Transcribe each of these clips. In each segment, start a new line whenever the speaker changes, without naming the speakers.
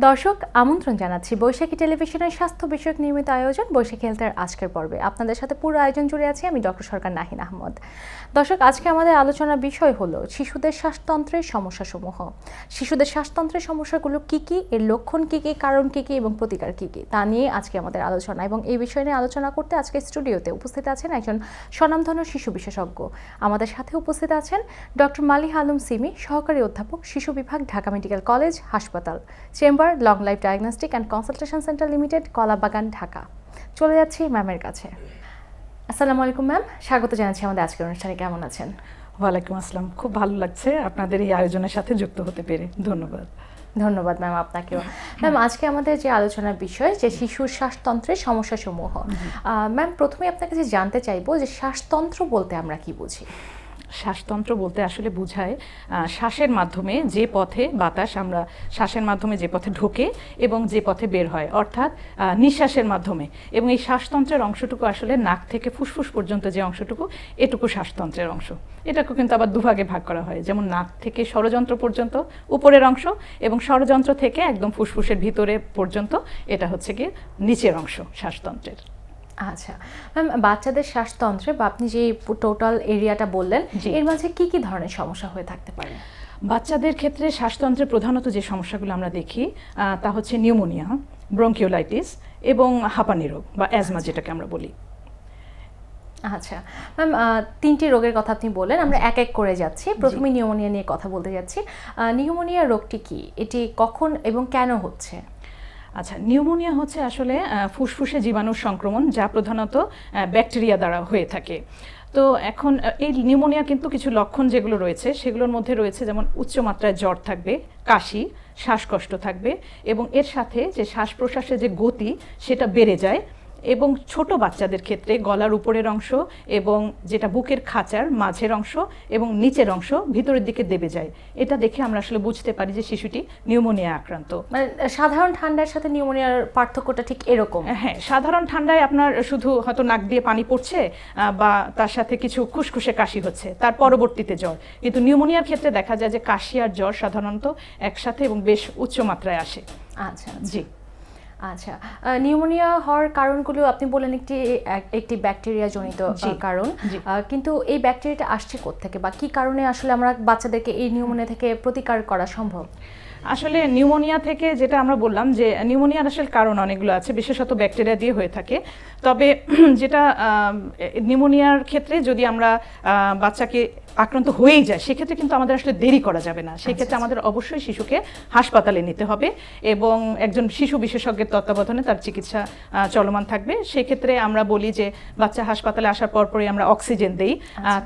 দর্শক আমন্ত্রণ জানাচ্ছি বৈশাখী টেলিভিশনের স্বাস্থ্য বিষয়ক নিয়মিত আয়োজন বৈশাখী হেলথের আজকের পর্বে। আপনাদের সাথে পুরো আয়োজন জুড়ে আছি আমি ডক্টর সরকার নাহিন আহমদ। দর্শক, আজকে আমাদের আলোচনার বিষয় হলো শিশুদের শ্বাসতন্ত্রের সমস্যাসমূহ। শিশুদের শ্বাসতন্ত্রের সমস্যাগুলো কী কী, এর লক্ষণ কী কী, কারণ কী কী এবং প্রতিকার কী কী, তা নিয়ে আজকে আমাদের আলোচনা। এবং এই বিষয় নিয়ে আলোচনা করতে আজকে স্টুডিওতে উপস্থিত আছেন একজন স্বনামধন্য শিশু বিশেষজ্ঞ। আমাদের সাথে উপস্থিত আছেন ডক্টর মালিহা আলম সিমি, সহকারী অধ্যাপক, শিশু বিভাগ, ঢাকা মেডিকেল কলেজ হাসপাতাল, chamber long life diagnostic and consultation centre limited, Kalabagan, Dhaka. চলে যাচ্ছি ম্যামের কাছে। আসসালামু আলাইকুম ম্যাম, স্বাগত জানাচ্ছি আমাদের আজকের অনুষ্ঠানে। কেমন আছেন?
ওয়ালাইকুম আসসালাম, খুব ভালো লাগছে আপনাদের এই আয়োজনের সাথে যুক্ত হতে পেরে। ধন্যবাদ।
ধন্যবাদ ম্যাম আপনাকেও। ম্যাম, আজকে আমাদের যে আলোচনার বিষয় যে শিশুর শ্বাসতন্ত্রের সমস্যাসমূহ। ম্যাম, প্রথমে আপনার কাছে জানতে চাইবো যে শ্বাসতন্ত্র বলতে আমরা কি বুঝি?
শ্বাসতন্ত্র বলতে আসলে বোঝায় শ্বাসের মাধ্যমে যে পথে বাতাস আমরা শ্বাসের মাধ্যমে যে পথে ঢোকে এবং যে পথে বের হয়, অর্থাৎ নিঃশ্বাসের মাধ্যমে। এবং এই শ্বাসতন্ত্রের অংশটুকু আসলে নাক থেকে ফুসফুস পর্যন্ত যে অংশটুকু, এটুকু শ্বাসতন্ত্রের অংশ। এটাকে কিন্তু আবার দুভাগে ভাগ করা হয়, যেমন নাক থেকে ষড়যন্ত্র পর্যন্ত উপরের অংশ, এবং ষড়যন্ত্র থেকে একদম ফুসফুসের ভিতরে পর্যন্ত এটা হচ্ছে গিয়ে নিচের অংশ শ্বাসতন্ত্রের।
আচ্ছা ম্যাম, বাচ্চাদের শ্বাসতন্ত্রে বা আপনি যে টোটাল এরিয়াটা বললেন, এর মাঝে কি কি ধরনের সমস্যা হয়ে থাকতে পারে?
বাচ্চাদের ক্ষেত্রে শ্বাসতন্ত্রে প্রধানত যে সমস্যাগুলো আমরা দেখি তা হচ্ছে নিউমোনিয়া, ব্রঙ্কিওলাইটিস এবং হাঁপানি রোগ বা অ্যাজমা যেটাকে আমরা বলি।
আচ্ছা ম্যাম, তিনটি রোগের কথা আপনি বললেন, আমরা এক এক করে যাচ্ছি। প্রথমে নিউমোনিয়া নিয়ে কথা বলতে যাচ্ছি। নিউমোনিয়া রোগটি কি, এটি কখন এবং কেন হচ্ছে?
আচ্ছা, নিউমোনিয়া হচ্ছে আসলে ফুসফুসে জীবাণুর সংক্রমণ, যা প্রধানত ব্যাকটেরিয়া দ্বারা হয়ে থাকে। তো এখন এই নিউমোনিয়ার কিন্তু কিছু লক্ষণ যেগুলো রয়েছে সেগুলোর মধ্যে রয়েছে যেমন উচ্চমাত্রায় জ্বর থাকবে, কাশি, শ্বাসকষ্ট থাকবে, এবং এর সাথে যে শ্বাস প্রশ্বাসের যে গতি সেটা বেড়ে যায়, এবং ছোট বাচ্চাদের ক্ষেত্রে গলার উপরের অংশ এবং যেটা বুকের খাঁচার মাঝের অংশ এবং নিচের অংশ ভিতরের দিকে দেবে যায়। এটা দেখে আমরা আসলে বুঝতে পারি যে শিশুটি নিউমোনিয়া আক্রান্ত।
মানে সাধারণ ঠান্ডার সাথে নিউমোনিয়ার পার্থক্যটা ঠিক এরকম?
হ্যাঁ, সাধারণ ঠান্ডায় আপনার শুধু হয়তো নাক দিয়ে পানি পড়ছে বা তার সাথে কিছু খুসখুসে কাশি হচ্ছে, তার পরবর্তীতে জ্বর। কিন্তু নিউমোনিয়ার ক্ষেত্রে দেখা যায় যে কাশি আর জ্বর সাধারণত একসাথে এবং বেশ উচ্চ মাত্রায় আসে।
আচ্ছা
জি।
আচ্ছা, নিউমোনিয়া হওয়ার কারণগুলো আপনি বলেন একটি ব্যাকটেরিয়া জনিত কারণ, কিন্তু এই ব্যাকটেরিয়াটা আসছে কোত্থেকে বা কি কারণে আসলে আমরা বাচ্চাদেরকে এই নিউমোনিয়া থেকে প্রতিকার করা সম্ভব?
আসলে নিউমোনিয়া থেকে যেটা আমরা বললাম যে নিউমোনিয়ার আসলে কারণ অনেকগুলো আছে, বিশেষত ব্যাকটেরিয়া দিয়ে হয়ে থাকে। তবে যেটা নিউমোনিয়ার ক্ষেত্রে যদি আমরা বাচ্চাকে আক্রান্ত হয়েই যায় সেক্ষেত্রে কিন্তু আমাদের আসলে দেরি করা যাবে না। সেক্ষেত্রে আমাদের অবশ্যই শিশুকে হাসপাতালে নিতে হবে এবং একজন শিশু বিশেষজ্ঞের তত্ত্বাবধানে তার চিকিৎসা চলমান থাকবে। সেক্ষেত্রে আমরা বলি যে বাচ্চা হাসপাতালে আসার পরপরই আমরা অক্সিজেন দেই,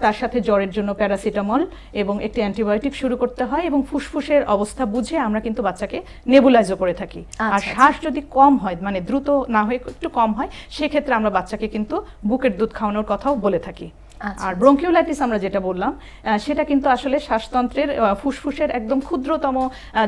তার সাথে জ্বরের জন্য প্যারাসিটামল এবং একটি অ্যান্টিবায়োটিক শুরু করতে হয়, এবং ফুসফুসের অবস্থা বুঝে আমরা কিন্তু বাচ্চাকে নেবুলাইজও করে থাকি। আর শ্বাস যদি কম হয়, মানে দ্রুত না হয়ে একটু কম হয়, সেক্ষেত্রে আমরা বাচ্চাকে কিন্তু বুকের দুধ খাওয়ানোর কথাও বলে থাকি। আর ব্রঙ্কিওলাইটিস আমরা যেটা বললাম সেটা কিন্তু আসলে শ্বাসতন্ত্রের ফুসফুসের একদম ক্ষুদ্রতম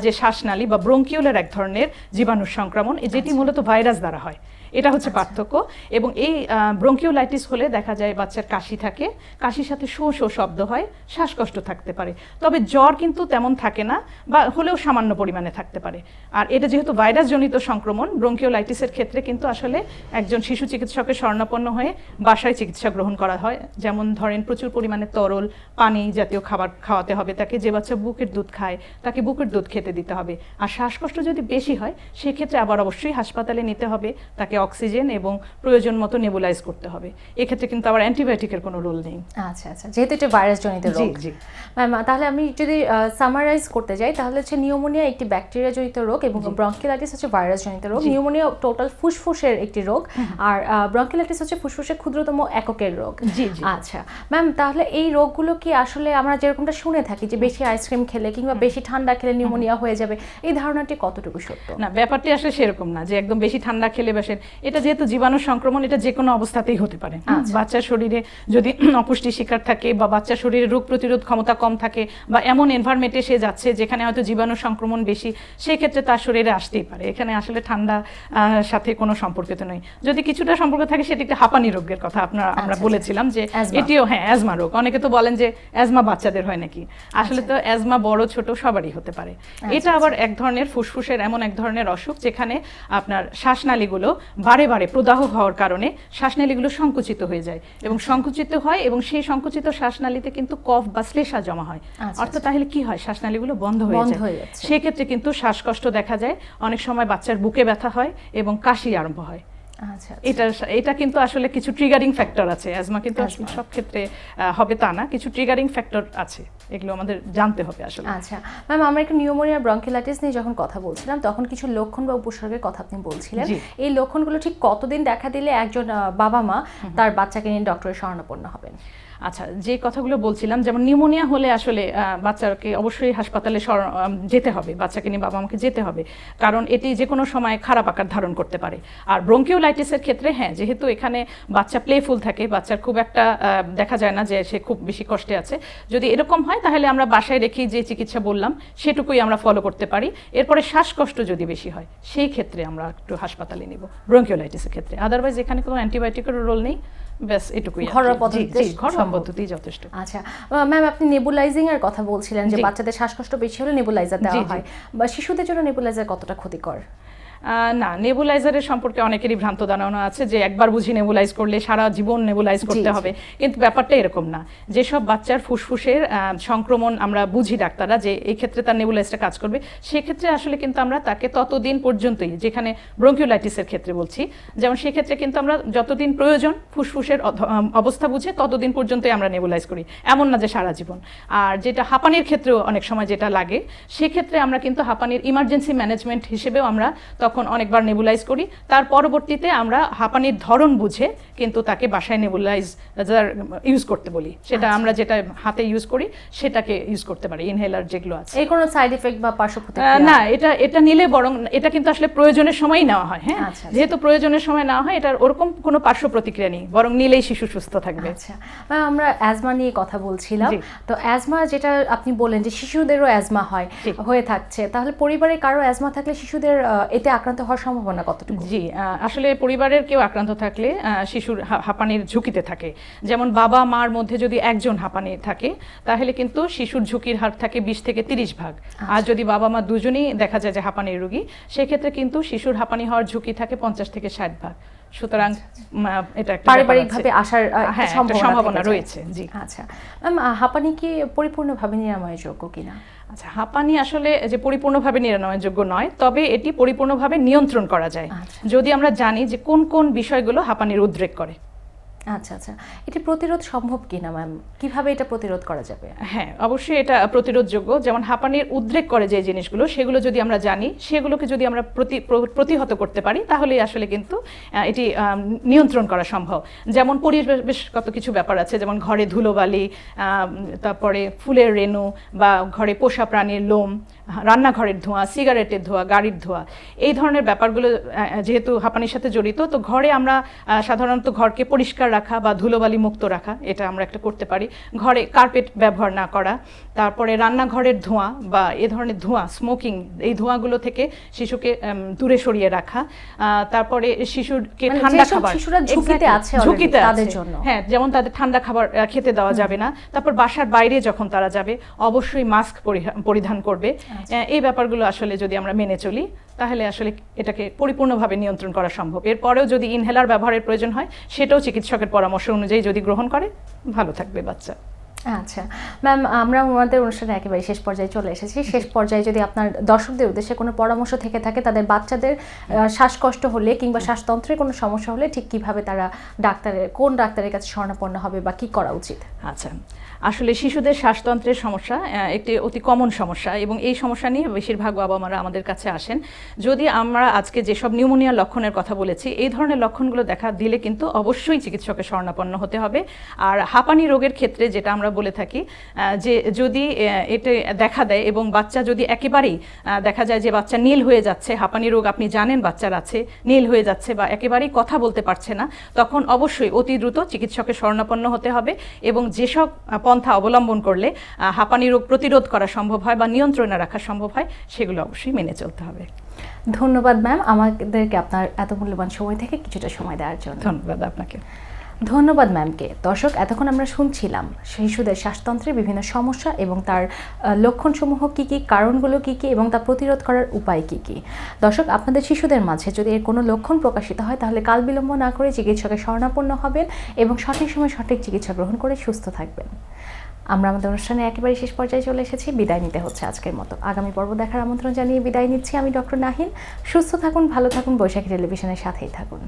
যে শ্বাসনালী বা ব্রঙ্কিওলের এক ধরনের জীবাণুর সংক্রমণ, যেটি মূলত ভাইরাস দ্বারা হয়। এটা হচ্ছে পার্থক্য। এবং এই ব্রঙ্কিওলাইটিস হলে দেখা যায় বাচ্চার কাশি থাকে, কাশির সাথে শো শো শব্দ হয়, শ্বাসকষ্ট থাকতে পারে। তবে জ্বর কিন্তু তেমন থাকে না, বা হলেও সামান্য পরিমাণে থাকতে পারে। আর এটা যেহেতু ভাইরাসজনিত সংক্রমণ, ব্রঙ্কিওলাইটিসের ক্ষেত্রে কিন্তু আসলে একজন শিশু চিকিৎসকের শরণাপন্ন হয়ে বাসায় চিকিৎসা গ্রহণ করা হয়। যেমন ধরেন প্রচুর পরিমাণে তরল পানি জাতীয় খাবার খাওয়াতে হবে তাকে। যে বাচ্চা বুকের দুধ খায় তাকে বুকের দুধ খেতে দিতে হবে। আর শ্বাসকষ্ট যদি বেশি হয় সেক্ষেত্রে আবার অবশ্যই হাসপাতালে নিতে হবে, তাকে অক্সিজেন এবং প্রয়োজন মতো নেবুলাইজ করতে হবে। এক্ষেত্রে কিন্তু আবার অ্যান্টিবায়োটিকের কোনো রোল নেই।
আচ্ছা আচ্ছা, যেহেতু এটা ভাইরাস জনিত রোগ।
জি।
ম্যাম, তাহলে আমি যদি সামারাইজ করতে যাই তাহলে হচ্ছে নিউমোনিয়া একটি ব্যাকটেরিয়া জনিত রোগ এবং ব্রঙ্কিওলাইটিস হচ্ছে ভাইরাস জনিত রোগ। নিউমোনিয়া টোটাল ফুসফুসের একটি রোগ, আর ব্রঙ্কিওলাইটিস হচ্ছে ফুসফুসের ক্ষুদ্রতম এককের রোগ।
জি।
আচ্ছা ম্যাম, তাহলে এই রোগগুলো কি আসলে আমরা যেরকমটা শুনে থাকি যে বেশি আইসক্রিম খেলে কিংবা বেশি ঠান্ডা খেলে নিউমোনিয়া হয়ে যাবে, এই ধারণাটি কতটুকু সত্য?
না, ব্যাপারটি আসলে সেরকম না যে একদম বেশি ঠান্ডা খেলে বসেন। এটা যেহেতু জীবাণু সংক্রমণ, এটা যে কোনো অবস্থাতেই হতে পারে। বাচ্চার শরীরে যদি অপুষ্টি শিকার থাকে বা বাচ্চার শরীরে রোগ প্রতিরোধ ক্ষমতা কম থাকে বা এমন এনভায়রনমেন্টে সে যাচ্ছে যেখানে হয়তো জীবাণু সংক্রমণ বেশি, সেই ক্ষেত্রে তার শরীরে আসতেই পারে। এখানে আসলে ঠান্ডা সাথে কোনো সম্পর্কিত নয়। যদি কিছুটা সম্পর্ক থাকে সেটা একটা হাঁপানি রোগের কথা আমরা বলেছিলাম যে সেটিও হ্যাঁ অ্যাজমা রোগ। অনেকে তো বলেন যে অ্যাজমা বাচ্চাদের হয় নাকি, আসলে তো অ্যাজমা বড় ছোট সবারই হতে পারে। এটা আবার এক ধরনের ফুসফুসের এমন এক ধরনের অসুখ যেখানে আপনার শ্বাসনালীগুলো বারে বারে প্রদাহ হওয়ার কারণে শ্বাসনালীগুলো সংকুচিত হয়ে যায় এবং সংকুচিত হয়, এবং সেই সংকুচিত শ্বাসনালীতে কিন্তু কফ বা শ্লেষা জমা হয়। অর্থাৎ তাহলে কি হয়, শ্বাসনালীগুলো বন্ধ হয়ে যায়, সেক্ষেত্রে কিন্তু শ্বাসকষ্ট দেখা যায়, অনেক সময় বাচ্চার বুকে ব্যথা হয় এবং কাশি আরম্ভ হয়। এটা কিন্তু আসলে কিছু ট্রিগারিং ফ্যাক্টর আছে। অ্যাজমা কিন্তু আসলে সব ক্ষেত্রে হবে তা না, কিছু ট্রিগারিং ফ্যাক্টর আছে, এগুলো আমাদের জানতে হবে আসলে।
আচ্ছা ম্যাম, আমরা একটু নিউমোনিয়া ব্রঙ্কিওলাইটিস নিয়ে যখন কথা বলছিলাম তখন কিছু লক্ষণ বা উপসর্গের কথা আপনি বলছিলেন। এই লক্ষণগুলো ঠিক কতদিন দেখা দিলে একজন বাবা মা তার বাচ্চাকে নিয়ে ডক্টরের শরণাপন্ন হবেন?
আচ্ছা, যে কথাগুলো বলছিলাম, যেমন নিউমোনিয়া হলে আসলে বাচ্চাকে অবশ্যই হাসপাতালে যেতে হবে, বাচ্চাকে নিয়ে বাবা মাকে যেতে হবে, কারণ এটি যে কোনো সময় খারাপ আকার ধারণ করতে পারে। আর ব্রঙ্কিওলাইটিসের ক্ষেত্রে হ্যাঁ, যেহেতু এখানে বাচ্চা প্লেফুল থাকে, বাচ্চার খুব একটা দেখা যায় না যে সে খুব বেশি কষ্টে আছে, যদি এরকম হয় তাহলে আমরা বাসায় রেখেই যে চিকিৎসা বললাম সেটুকুই আমরা ফলো করতে পারি। এরপরে শ্বাসকষ্ট যদি বেশি হয় সেই ক্ষেত্রে আমরা একটু হাসপাতালে নিব ব্রঙ্কিওলাইটিসের ক্ষেত্রে। আদারওয়াইজ এখানে কোনো অ্যান্টিবায়োটিকের রোল নেই, ব্যাস এটুকুই, ঘরোয়া পদ্ধতি যথেষ্ট।
আচ্ছা ম্যাম, আপনি নেবুলাইজিং এর কথা বলছিলেন যে বাচ্চাদের শ্বাসকষ্ট বেশি হলে নেবুলাইজার দেওয়া হয়, বা শিশুদের জন্য নেবুলাইজার কতটা ক্ষতিকর?
না, নেবুলাইজারের সম্পর্কে অনেকেরই ভ্রান্ত ধারণা আছে যে একবার বুঝি নেবুলাইজ করলে সারা জীবন নেবুলাইজ করতে হবে, কিন্তু ব্যাপারটা এরকম না। যেসব বাচ্চার ফুসফুসের সংক্রমণ আমরা বুঝি ডাক্তাররা যে এই ক্ষেত্রে তার নেবুলাইজটা কাজ করবে, সেক্ষেত্রে আসলে কিন্তু আমরা তাকে ততদিন পর্যন্তই, যেখানে ব্রঙ্কিওলাইটিসের ক্ষেত্রে বলছি, যেমন সেক্ষেত্রে কিন্তু আমরা যতদিন প্রয়োজন ফুসফুসের অবস্থা বুঝে ততদিন পর্যন্তই আমরা নেবুলাইজ করি, এমন না যে সারা জীবন। আর যেটা হাঁপানির ক্ষেত্রেও অনেক সময় যেটা লাগে, সেক্ষেত্রে আমরা কিন্তু হাঁপানির ইমার্জেন্সি ম্যানেজমেন্ট হিসেবেও আমরা তখন অনেকবার নেবুলাইজ করি, তার পরবর্তীতে আমরা হাঁপানির ধরন বুঝে কিন্তু তাকে বাসায় নেবুলাইজার ইউজ করতে বলি, সেটা আমরা যেটা হাতে ইউজ করি সেটাকে ইউজ করতে পারি, ইনহেলার যেগুলো আছে।
এই কোনো সাইড এফেক্ট বা পার্শ্ব প্রতিক্রিয়া
না, এটা নিলে বরং এটা কিন্তু আসলে প্রয়োজনের সময়ই নেওয়া হয়। হ্যাঁ, যেহেতু প্রয়োজনের সময় নেওয়া হয়, এটার ওরকম কোনো পার্শ্ব প্রতিক্রিয়া নেই, বরং নিলেই শিশু সুস্থ থাকবে।
আচ্ছা, আমরা অ্যাজমা নিয়ে কথা বলছিলাম, তো অ্যাজমা যেটা আপনি বলেন যে শিশুদেরও অ্যাজমা হয়ে থাকছে, তাহলে পরিবারে কারো অ্যাজমা থাকলে শিশুদের এতে আক্রান্ত হওয়ার সম্ভাবনা কতটুকু?
জি, আসলে পরিবারের কেউ আক্রান্ত থাকলে শিশুর হাঁপানির ঝুঁকিতে থাকে। যেমন বাবা মার মধ্যে যদি একজন হাঁপানি থাকে তাহলে কিন্তু শিশুর ঝুঁকির হার থাকে 20 থেকে 30 ভাগ। আর যদি বাবা মা দুজনেই দেখা যায় যে হাঁপানির রোগী, সেক্ষেত্রে কিন্তু শিশুর হাঁপানি হওয়ার ঝুঁকি থাকে 50 থেকে 60 ভাগ। সুতরাং এটা একটা
পারিবারিকভাবে আসার
সম্ভাবনা রয়েছে। জি।
আচ্ছা ম্যাম, হাঁপানি কি পরিপূর্ণভাবে নিরাময়যোগ্য কিনা?
আচ্ছা, হাঁপানি আসলে যে পরিপূর্ণভাবে নিরাময়যোগ্য নয়, তবে এটি পরিপূর্ণভাবে নিয়ন্ত্রণ করা যায় যদি আমরা জানি যে কোন কোন বিষয়গুলো হাঁপানির উদ্রেক করে।
আচ্ছা আচ্ছা, এটি প্রতিরোধ সম্ভব কিনা ম্যাম? কিভাবে এটা প্রতিরোধ করা যাবে?
হ্যাঁ, অবশ্যই এটা প্রতিরোধযোগ্য। যেমন হাঁপানির উদ্রেক করে যে জিনিসগুলো, সেগুলো যদি আমরা জানি, সেগুলোকে যদি আমরা প্রতিহত করতে পারি, তাহলেই আসলে কিন্তু এটি নিয়ন্ত্রণ করা সম্ভব। যেমন পরিবেশগত কিছু ব্যাপার আছে, যেমন ঘরে ধুলোবালি, তারপরে ফুলের রেণু বা ঘরে পোষা প্রাণীর লোম, রান্নাঘরের ধোঁয়া, সিগারেটের ধোঁয়া, গাড়ির ধোঁয়া, এই ধরনের ব্যাপারগুলো যেহেতু হাঁপানির সাথে জড়িত, তো ঘরে আমরা সাধারণত ঘরকে পরিষ্কার রাখা বা ধুলোবালি মুক্ত রাখা, এটা আমরা একটা করতে পারি। ঘরে কার্পেট ব্যবহার না করা, তারপরে রান্নাঘরের ধোঁয়া বা এ ধরনের ধোঁয়া, স্মোকিং, এই ধোঁয়াগুলো থেকে শিশুকে দূরে সরিয়ে রাখা। তারপরে শিশুকে ঠান্ডা খাবার,
ঝুঁকিতে আছে,
হ্যাঁ, যেমন তাদের ঠান্ডা খাবার খেতে দেওয়া যাবে না। তারপর বাসার বাইরে যখন তারা যাবে অবশ্যই মাস্ক পরিধান করবে। এই ব্যাপারগুলো আসলে যদি আমরা মেনে চলি তাহলে আসলে এটাকে পরিপূর্ণভাবে নিয়ন্ত্রণ করা সম্ভব। এরপরেও যদি ইনহেলার ব্যবহারের প্রয়োজন হয়, সেটাও চিকিৎসকের পরামর্শ অনুযায়ী যদি গ্রহণ করে, ভালো থাকবে বাচ্চা।
আচ্ছা ম্যাম, আমরা আমাদের অনুষ্ঠানে একেবারে শেষ পর্যায়ে চলে এসেছি। শেষ পর্যায়ে যদি আপনার দর্শকদের উদ্দেশ্যে কোনো পরামর্শ থেকে থাকে, তাদের বাচ্চাদের শ্বাসকষ্ট হলে কিংবা শ্বাসতন্ত্রের কোনো সমস্যা হলে ঠিক কিভাবে তারা কোন ডাক্তারের কাছে শরণাপন্ন হবে বা কি করা উচিত?
আচ্ছা, আসলে শিশুদের শ্বাসতন্ত্রের সমস্যা একটি অতি কমন সমস্যা, এবং এই সমস্যা নিয়ে বেশিরভাগ বাবা মারা আমাদের কাছে আসেন। যদি আমরা আজকে যেসব নিউমোনিয়ার লক্ষণের কথা বলেছি, এই ধরনের লক্ষণগুলো দেখা দিলে কিন্তু অবশ্যই চিকিৎসকের শরণাপন্ন হতে হবে। আর হাঁপানি রোগের ক্ষেত্রে যেটা আমরা বলে থাকি যে যদি এটা দেখা দেয় এবং বাচ্চা যদি একেবারেই দেখা যায় যে বাচ্চা নীল হয়ে যাচ্ছে, হাঁপানি রোগ আপনি জানেন বাচ্চার আছে, নীল হয়ে যাচ্ছে বা একেবারেই কথা বলতে পারছে না, তখন অবশ্যই অতি দ্রুত চিকিৎসকের শরণাপন্ন হতে হবে। এবং যেসব পন্থা অবলম্বন করলে হাঁপানি রোগ প্রতিরোধ করা সম্ভব হয় বা নিয়ন্ত্রণে রাখা সম্ভব হয়, সেগুলো অবশ্যই মেনে চলতে হবে।
ধন্যবাদ ম্যাম, আমাদেরকে আপনার এত মূল্যবান সময় থেকে কিছুটা সময় দেওয়ার জন্য।
ধন্যবাদ আপনাকে।
ধন্যবাদ ম্যামকে। দর্শক, এতক্ষণ আমরা শুনছিলাম শিশুদের শ্বাসতন্ত্রের বিভিন্ন সমস্যা এবং তার লক্ষণসমূহ কী কী, কারণগুলো কী কী এবং তা প্রতিরোধ করার উপায় কী কী। দর্শক, আপনাদের শিশুদের মাঝে যদি এর কোনো লক্ষণ প্রকাশিত হয় তাহলে কাল বিলম্ব না করে চিকিৎসকের শরণাপন্ন হবেন এবং সঠিক সময় সঠিক চিকিৎসা গ্রহণ করে সুস্থ থাকবেন। আমরা আমাদের অনুষ্ঠানে একেবারে শেষ পর্যায়ে চলে এসেছি, বিদায় নিতে হচ্ছে আজকের মতো। আগামী পর্ব দেখার আমন্ত্রণ জানিয়ে বিদায় নিচ্ছি আমি ডক্টর নাহিন। সুস্থ থাকুন, ভালো থাকুন, বৈশাখী টেলিভিশনের সাথেই থাকুন।